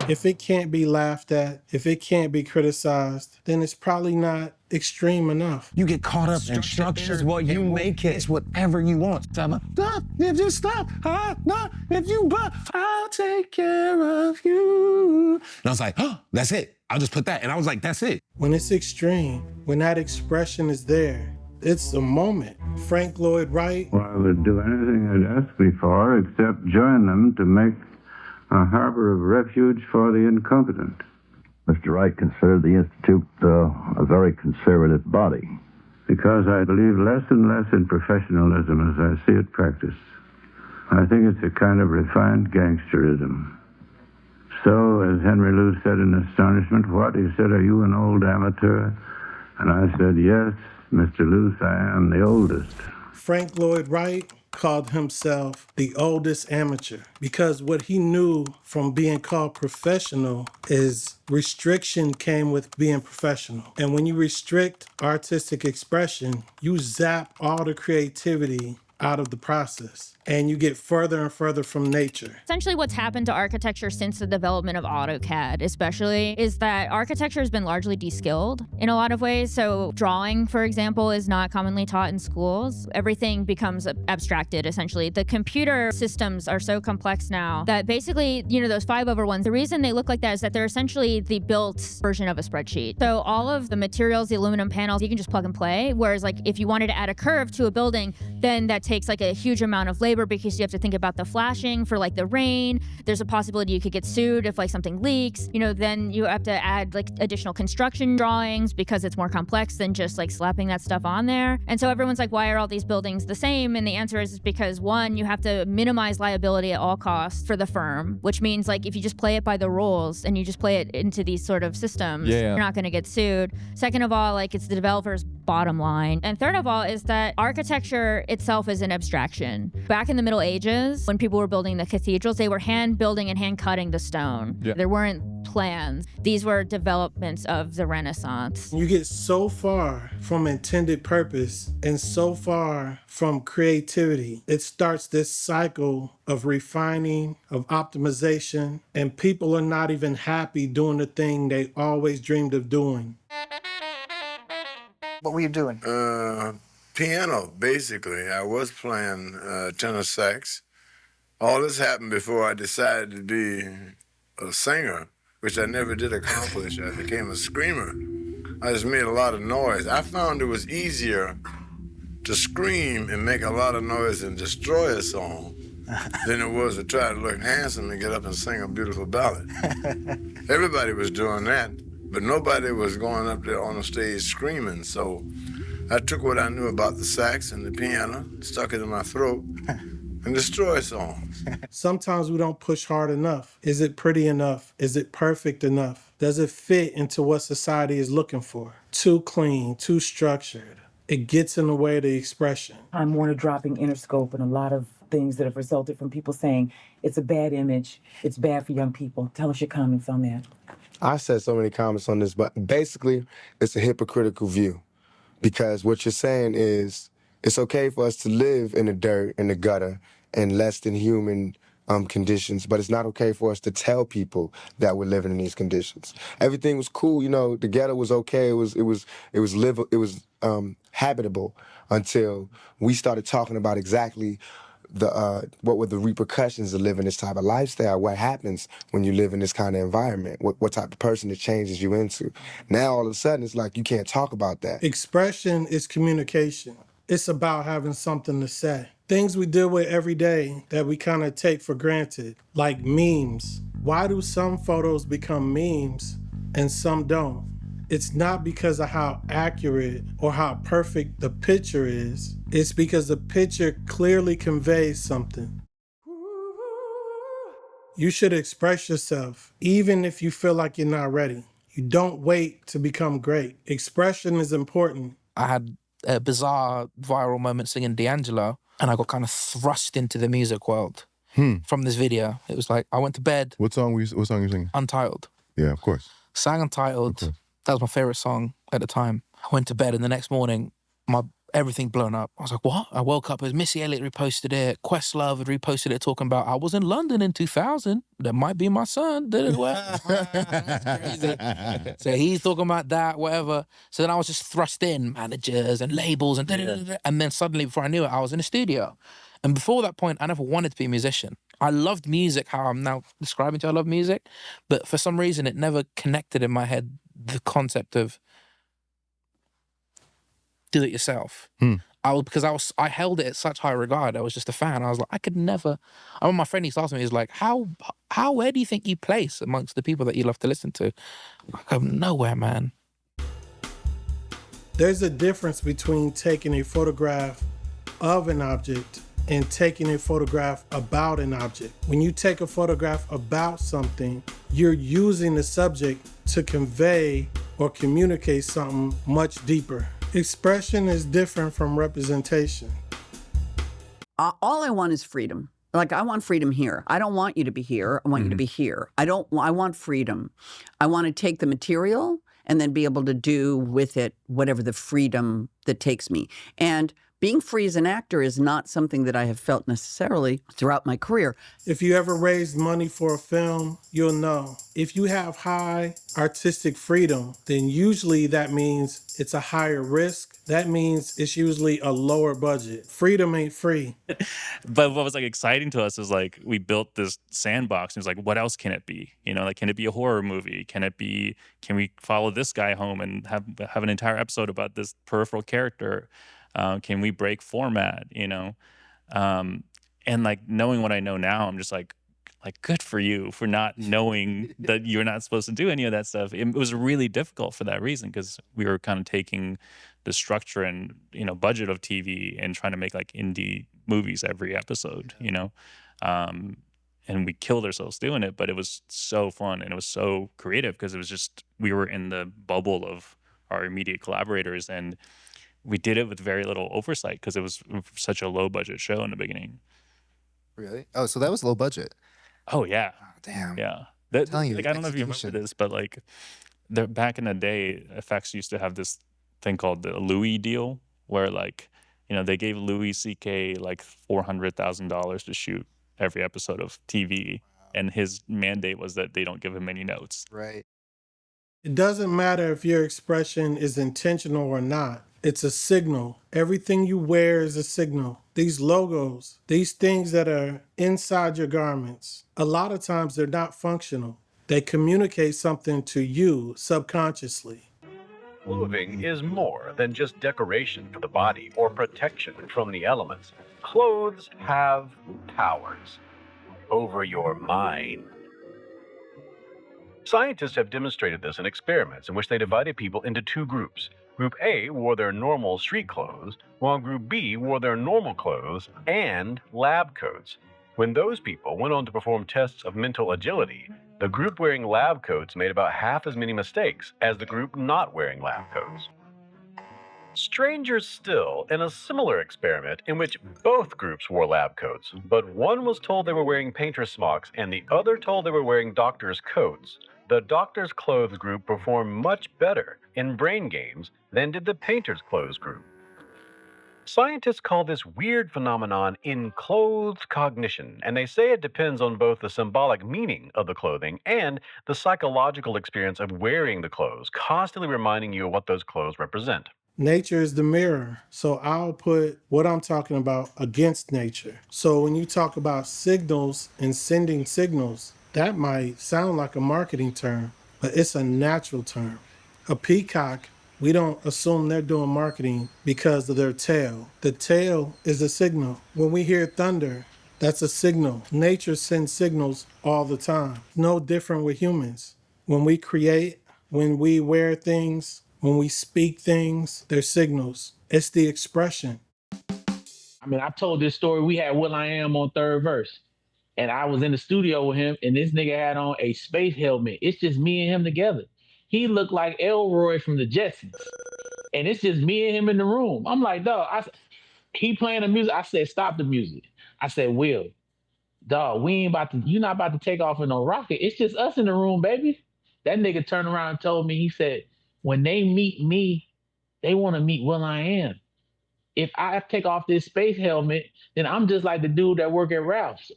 If it can't be laughed at, if it can't be criticized, then it's probably not extreme enough. You get caught up in structure is what you make it. It's whatever you want. Stop, if you stop, if you but I'll take care of you. And I was like, oh, that's it. I'll just put that. And I was like, that's it. When it's extreme, when that expression is there, it's a moment. Frank Lloyd Wright. Well, I would do anything they'd ask me for except join them to make a harbor of refuge for the incompetent. Mr. Wright considered the Institute a very conservative body. Because I believe less and less in professionalism as I see it practiced. I think it's a kind of refined gangsterism. So, as Henry Lou said in astonishment, what? He said, are you an old amateur? And I said, yes, Mr. Luce, I am the oldest. Frank Lloyd Wright called himself the oldest amateur because what he knew from being called professional is restriction came with being professional. And when you restrict artistic expression, you zap all the creativity out of the process and you get further and further from nature. Essentially what's happened to architecture since the development of AutoCAD especially is that architecture has been largely de-skilled in a lot of ways. So drawing, for example, is not commonly taught in schools. Everything becomes abstracted essentially. The computer systems are so complex now that basically, you know, those 5/1, the reason they look like that is that they're essentially the built version of a spreadsheet. So all of the materials, the aluminum panels, you can just plug and play. Whereas like if you wanted to add a curve to a building, then that takes like a huge amount of labor because you have to think about the flashing for like the rain. There's a possibility you could get sued if like something leaks. You know, then you have to add like additional construction drawings because it's more complex than just like slapping that stuff on there. And so everyone's like, why are all these buildings the same? And the answer is because one, you have to minimize liability at all costs for the firm, which means like if you just play it by the rules and you just play it into these sort of systems, you're not going to get sued. Second of all, like it's the developer's bottom line. And third of all is that architecture itself is an abstraction. Back in the Middle Ages, when people were building the cathedrals, they were hand building and hand cutting the stone. There weren't plans. These were developments of the Renaissance. You get so far from intended purpose and so far from creativity. It starts this cycle of refining, of optimization, and people are not even happy doing the thing they always dreamed of doing. What were you doing? Piano, basically. I was playing tenor sax. All this happened before I decided to be a singer, which I never did accomplish. I became a screamer. I just made a lot of noise. I found it was easier to scream and make a lot of noise and destroy a song than it was to try to look handsome and get up and sing a beautiful ballad. Everybody was doing that, but nobody was going up there on the stage screaming. So I took what I knew about the sax and the piano, stuck it in my throat, and destroyed songs. Sometimes we don't push hard enough. Is it pretty enough? Is it perfect enough? Does it fit into what society is looking for? Too clean, too structured. It gets in the way of the expression. I'm more to dropping Interscope and a lot of things that have resulted from people saying it's a bad image, it's bad for young people. Tell us your comments on that. I said so many comments on this, but basically it's a hypocritical view. Because what you're saying is it's okay for us to live in the dirt, in the gutter, in less than human conditions, but it's not okay for us to tell people that we're living in these conditions. Everything was cool, you know. The ghetto was okay. It was habitable until we started talking about exactly what were the repercussions of living this type of lifestyle. What happens when you live in this kind of environment? What type of person it changes you into? Now all of a sudden it's like you can't talk about that. Expression is communication. It's about having something to say. Things we deal with every day that we kind of take for granted, like memes. Why do some photos become memes and some don't? It's not because of how accurate or how perfect the picture is. It's because the picture clearly conveys something. You should express yourself, even if you feel like you're not ready. You don't wait to become great. Expression is important. I had a bizarre viral moment singing D'Angelo, and I got kind of thrust into the music world from this video. It was like, I went to bed. What song are you singing? Untitled. Yeah, of course. Sang Untitled. That was my favorite song at the time. I went to bed, and the next morning, my everything blown up. I was like, what? I woke up as Missy Elliott reposted it. Questlove had reposted it talking about, I was in London in 2000. That might be my son. Did it? That's crazy. So he's talking about that, whatever. So then I was just thrust in, managers and labels and da-da-da-da. And then suddenly, before I knew it, I was in a studio. And before that point, I never wanted to be a musician. I loved music, how I'm now describing to you, I love music. But for some reason, it never connected in my head the concept of do it yourself. I held it at such high regard. I was just a fan. I was like, I could never. I remember my friend used to ask me, he's like, where do you think you place amongst the people that you love to listen to? Like, I'm nowhere, man. There's a difference between taking a photograph of an object and taking a photograph about an object. When you take a photograph about something, you're using the subject to convey or communicate something much deeper. Expression is different from representation. All I want is freedom. Like, I want freedom here. I don't want you to be here. I want you to be here. I want freedom. I want to take the material and then be able to do with it whatever the freedom that takes me. And being free as an actor is not something that I have felt necessarily throughout my career. If you ever raised money for a film, you'll know. If you have high artistic freedom, then usually that means it's a higher risk. That means it's usually a lower budget. Freedom ain't free. But what was like exciting to us is like we built this sandbox. And it was like, what else can it be? You know, like, can it be a horror movie? Can we follow this guy home and have an entire episode about this peripheral character? Can we break format, you know? And like, knowing what I know now, I'm just like good for you for not knowing that you're not supposed to do any of that stuff. It was really difficult for that reason, because we were kind of taking the structure and, you know, budget of TV and trying to make like indie movies every episode, you know? And we killed ourselves doing it, but it was so fun and it was so creative, because it was just, we were in the bubble of our immediate collaborators, and we did it with very little oversight because it was such a low budget show in the beginning. Really? Oh, so that was low budget. Oh yeah. Oh, damn. Yeah. I'm telling you, like, I don't know if you remember this, but like back in the day, FX used to have this thing called the Louis deal, where like, you know, they gave Louis CK like $400,000 to shoot every episode of TV. Wow. And his mandate was that they don't give him any notes. Right. It doesn't matter if your expression is intentional or not. It's a signal. Everything you wear is a signal. These logos, these things that are inside your garments, a lot of times they're not functional. They communicate something to you subconsciously. Clothing is more than just decoration for the body or protection from the elements. Clothes have powers over your mind. Scientists have demonstrated this in experiments in which they divided people into two groups. Group A wore their normal street clothes, while Group B wore their normal clothes and lab coats. When those people went on to perform tests of mental agility, the group wearing lab coats made about half as many mistakes as the group not wearing lab coats. Stranger still, in a similar experiment in which both groups wore lab coats, but one was told they were wearing painter's smocks and the other told they were wearing doctor's coats, the doctor's clothes group performed much better in brain games than did the painter's clothes group. Scientists call this weird phenomenon enclothed cognition, and they say it depends on both the symbolic meaning of the clothing and the psychological experience of wearing the clothes, constantly reminding you of what those clothes represent. Nature is the mirror, so I'll put what I'm talking about against nature. So when you talk about signals and sending signals, that might sound like a marketing term, but it's a natural term. A peacock, we don't assume they're doing marketing because of their tail. The tail is a signal. When we hear thunder, that's a signal. Nature sends signals all the time. No different with humans. When we create, when we wear things, when we speak things, they're signals. It's the expression. I mean, I told this story. We had Will I Am on third verse. And I was in the studio with him, and this nigga had on a space helmet. It's just me and him together. He looked like Elroy from the Jetsons. And it's just me and him in the room. I'm like, dog, he playing the music. I said, stop the music. I said, Will, dog, you're not about to take off in no rocket. It's just us in the room, baby. That nigga turned around and told me, he said, when they meet me, they want to meet Will I Am. If I take off this space helmet, then I'm just like the dude that work at Ralph's.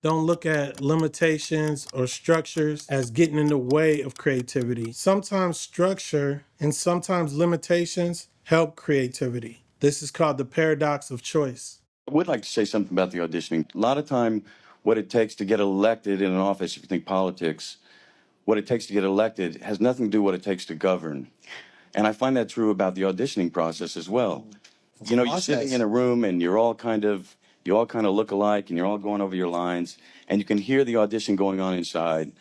Don't look at limitations or structures as getting in the way of creativity. Sometimes structure and sometimes limitations help creativity. This is called the paradox of choice. I would like to say something about the auditioning. A lot of time, what it takes to get elected in an office, if you think politics, what it takes to get elected has nothing to do with what it takes to govern. And I find that true about the auditioning process as well. You know, you're sitting in a room and you all kind of look alike and you're all going over your lines and you can hear the audition going on inside.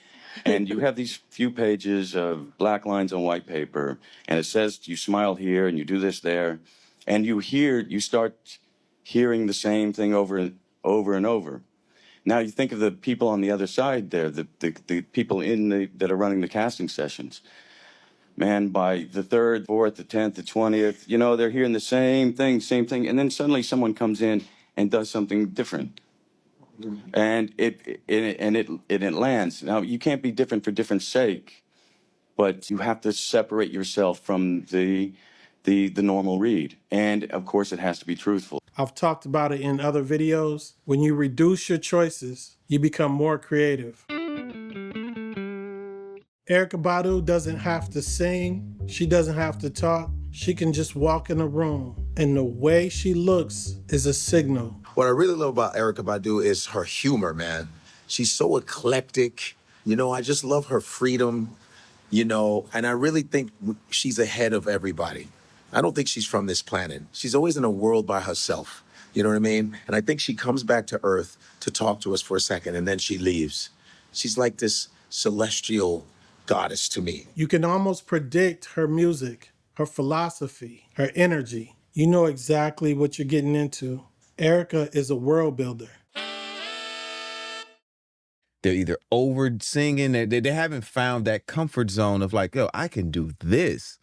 And you have these few pages of black lines on white paper and it says you smile here and you do this there. And you start hearing the same thing over and over. Now you think of the people on the other side there, the people that are running the casting sessions. Man, by the 3rd, 4th, the 10th, the 20th, you know, they're hearing the same thing. And then suddenly someone comes in and does something different. And it lands. Now, you can't be different for different sake, but you have to separate yourself from the normal read. And of course, it has to be truthful. I've talked about it in other videos. When you reduce your choices, you become more creative. Erykah Badu doesn't have to sing. She doesn't have to talk. She can just walk in a room. And the way she looks is a signal. What I really love about Erykah Badu is her humor, man. She's so eclectic. You know, I just love her freedom, you know, and I really think she's ahead of everybody. I don't think she's from this planet. She's always in a world by herself. You know what I mean? And I think she comes back to Earth to talk to us for a second, and then she leaves. She's like this celestial goddess to me. You can almost predict her music, her philosophy, her energy. You know exactly what you're getting into. Erykah is a world builder. They're either over singing, they haven't found that comfort zone of like, yo, I can do this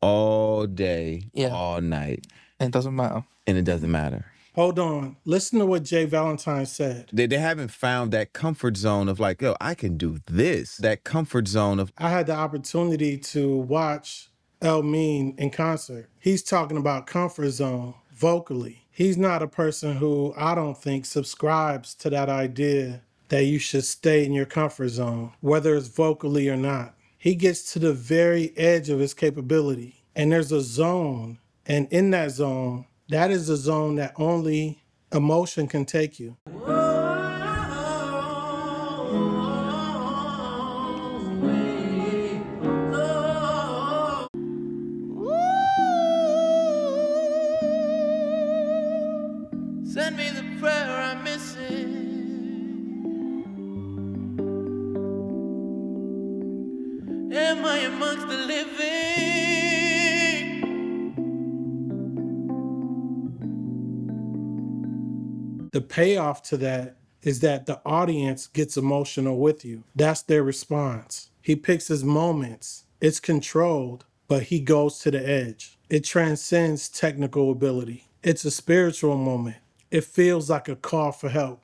all day, all night. And it doesn't matter. And it doesn't matter. Hold on. Listen to what Jay Valentine said. They haven't found that comfort zone of like, yo, I can do this. That comfort zone of... I had the opportunity to watch El Mean in concert. He's talking about comfort zone vocally. He's not a person who I don't think subscribes to that idea that you should stay in your comfort zone, whether it's vocally or not. He gets to the very edge of his capability, and there's a zone, and in that zone, that is a zone that only emotion can take you. Send me the prayer I'm missing. Am I amongst the living? The payoff to that is that the audience gets emotional with you. That's their response. He picks his moments. It's controlled, but he goes to the edge. It transcends technical ability. It's a spiritual moment. It feels like a call for help.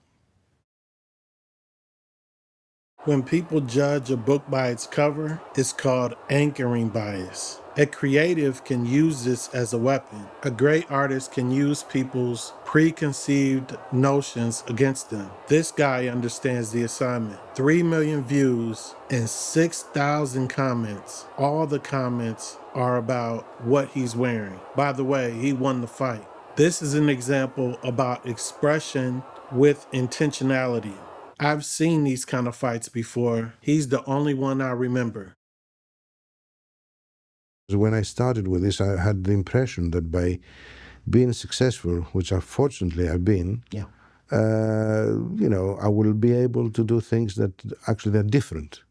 When people judge a book by its cover, it's called anchoring bias. A creative can use this as a weapon. A great artist can use people's preconceived notions against them. This guy understands the assignment. 3 million views and 6,000 comments. All the comments are about what he's wearing. By the way, he won the fight. This is an example about expression with intentionality. I've seen these kind of fights before. He's the only one I remember. When I started with this, I had the impression that by being successful, which unfortunately I've been, you know, I will be able to do things that actually are different.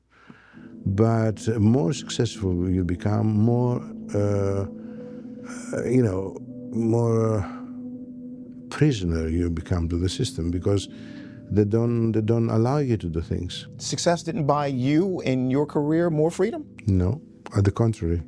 But more successful you become, more, you know, more prisoner you become to the system, because they don't allow you to do things. Success didn't buy you in your career more freedom? No, on the contrary.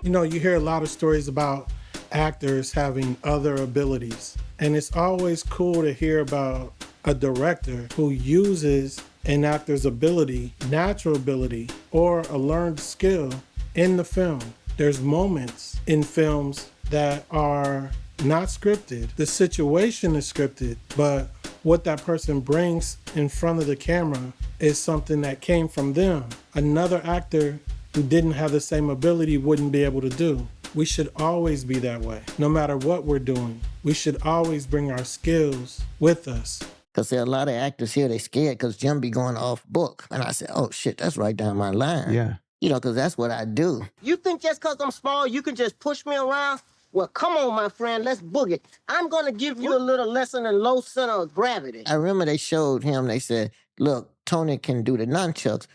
You know, you hear a lot of stories about actors having other abilities, and it's always cool to hear about a director who uses an actor's ability, natural ability, or a learned skill in the film. There's moments in films that are not scripted. The situation is scripted, but what that person brings in front of the camera is something that came from them. Another actor who didn't have the same ability wouldn't be able to do. We should always be that way. No matter what we're doing, we should always bring our skills with us. Because there are a lot of actors here, they scared because Jim be going off book. And I said, oh shit, that's right down my line. Yeah. You know, because that's what I do. You think just because I'm small, you can just push me around? Well, come on, my friend, let's boogie. I'm going to give you a little lesson in low center of gravity. I remember they showed him, they said, look, Tony can do the nunchucks.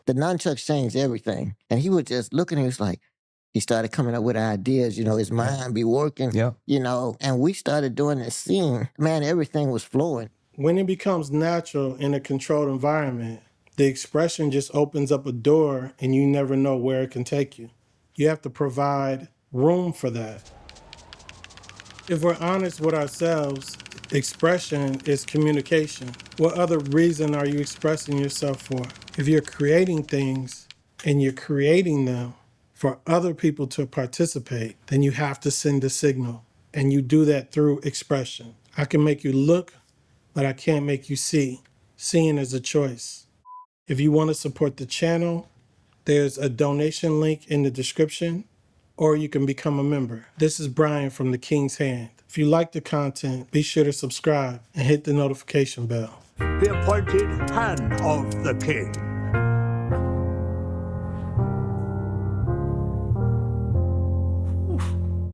The nunchucks changed everything. And he was just looking, he was like, he started coming up with ideas, you know, his mind be working, you know, and we started doing this scene. Man, everything was flowing. When it becomes natural in a controlled environment, the expression just opens up a door and you never know where it can take you. You have to provide room for that. If we're honest with ourselves, expression is communication. What other reason are you expressing yourself for? If you're creating things and you're creating them for other people to participate, then you have to send a signal. And you do that through expression. I can make you look, but I can't make you see. Seeing is a choice. If you want to support the channel, there's a donation link in the description, or you can become a member. This is Brian from The King's Hand. If you like the content, be sure to subscribe and hit the notification bell. The appointed hand of the king.